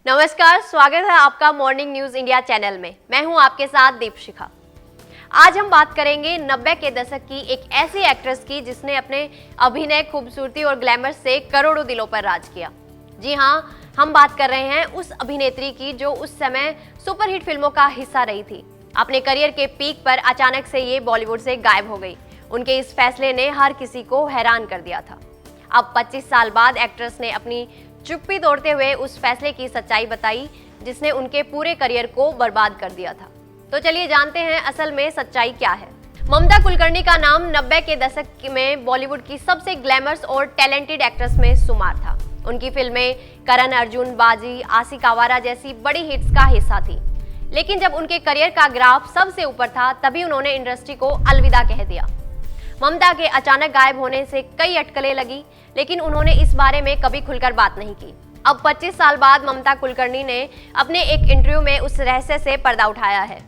नमस्कार, स्वागत है आपका मॉर्निंग न्यूज इंडिया चैनल में। मैं हूं आपके साथ दीपशिखा। आज हम बात करेंगे 90 के दशक की एक ऐसी एक्ट्रेस की जिसने अपने अभिनय, खूबसूरती और ग्लैमर से करोड़ों दिलों पर राज किया। जी हां, हम बात कर रहे हैं उस अभिनेत्री की जो उस समय सुपरहिट फिल्मों का हिस्सा रही थी। अपने करियर के पीक पर अचानक से ये बॉलीवुड से गायब हो गई। उनके इस फैसले ने हर किसी को हैरान कर दिया था। अब 25 साल बाद एक्ट्रेस ने अपनी चुप्पी तोड़ते हुए उस फैसले की सच्चाई बताई जिसने उनके पूरे करियर को बर्बाद कर दिया था। तो चलिए जानते हैं असल में सच्चाई क्या है। ममता कुलकर्णी का नाम 90 के दशक में बॉलीवुड की सबसे ग्लैमरस और टैलेंटेड एक्ट्रेस में शुमार था। उनकी फिल्में करण अर्जुन, बाजी, आशिक आवारा जैसी बड़ी हिट्स का हिस्सा थी। लेकिन जब उनके करियर का ग्राफ सबसे ऊपर था तभी उन्होंने इंडस्ट्री को अलविदा कह दिया। ममता के अचानक गायब होने से कई अटकलें लगी, लेकिन उन्होंने इस बारे में कभी खुलकर बात नहीं की। अब 25 साल बाद ममता कुलकर्णी ने अपने एक इंटरव्यू में उस रहस्य से पर्दा उठाया है।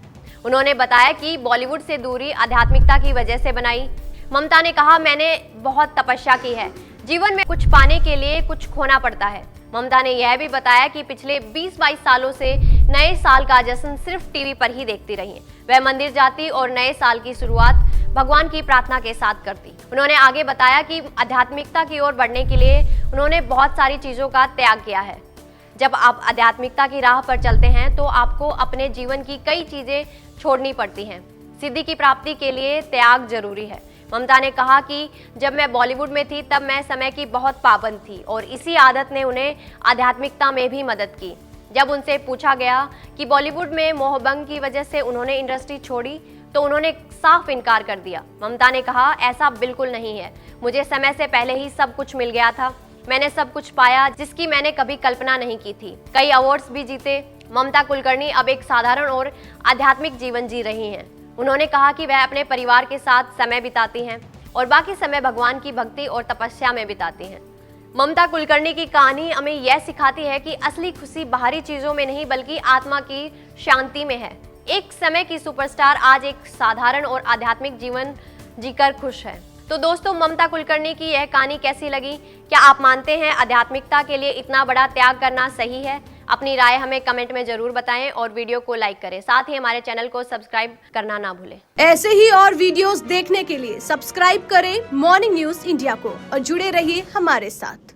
उन्होंने बताया कि बॉलीवुड से दूरी आध्यात्मिकता की वजह से बनाई। ममता ने कहा, मैंने बहुत तपस्या की है। जीवन में कुछ पाने के लिए कुछ खोना पड़ता है। ममता ने यह भी बताया कि पिछले 20-22 सालों से नए साल का जश्न सिर्फ टीवी पर ही देखती रही हैं। वह मंदिर जाती और नए साल की शुरुआत भगवान की प्रार्थना के साथ करती। उन्होंने आगे बताया कि आध्यात्मिकता की ओर बढ़ने के लिए उन्होंने बहुत सारी चीज़ों का त्याग किया है। जब आप आध्यात्मिकता की राह पर चलते हैं तो आपको अपने जीवन की कई चीज़ें छोड़नी पड़ती हैं। सिद्धि की प्राप्ति के लिए त्याग जरूरी है। ममता ने कहा कि जब मैं बॉलीवुड में थी तब मैं समय की बहुत पाबंद थी और इसी आदत ने उन्हें आध्यात्मिकता में भी मदद की। जब उनसे पूछा गया कि बॉलीवुड में मोहभंग की वजह से उन्होंने इंडस्ट्री छोड़ी तो उन्होंने साफ इनकार कर दिया। ममता ने कहा, ऐसा बिल्कुल नहीं है। मुझे समय से पहले ही सब कुछ मिल गया था। मैंने सब कुछ पाया जिसकी मैंने कभी कल्पना नहीं की थी। कई अवार्ड्स भी जीते। ममता कुलकर्णी अब एक साधारण और आध्यात्मिक जीवन जी रही हैं। उन्होंने कहा कि वह अपने परिवार के साथ समय बिताती हैं और बाकी समय भगवान की भक्ति और तपस्या में बिताती हैं। ममता कुलकर्णी की कहानी हमें यह सिखाती है कि असली खुशी बाहरी चीजों में नहीं बल्कि आत्मा की शांति में है। एक समय की सुपरस्टार आज एक साधारण और आध्यात्मिक जीवन जीकर खुश है। तो दोस्तों, ममता कुलकर्णी की यह कहानी कैसी लगी? क्या आप मानते हैं आध्यात्मिकता के लिए इतना बड़ा त्याग करना सही है? अपनी राय हमें कमेंट में जरूर बताएं और वीडियो को लाइक करें। साथ ही हमारे चैनल को सब्सक्राइब करना ना भूलें। ऐसे ही और वीडियोस देखने के लिए सब्सक्राइब करें मॉर्निंग न्यूज इंडिया को और जुड़े रहिए हमारे साथ।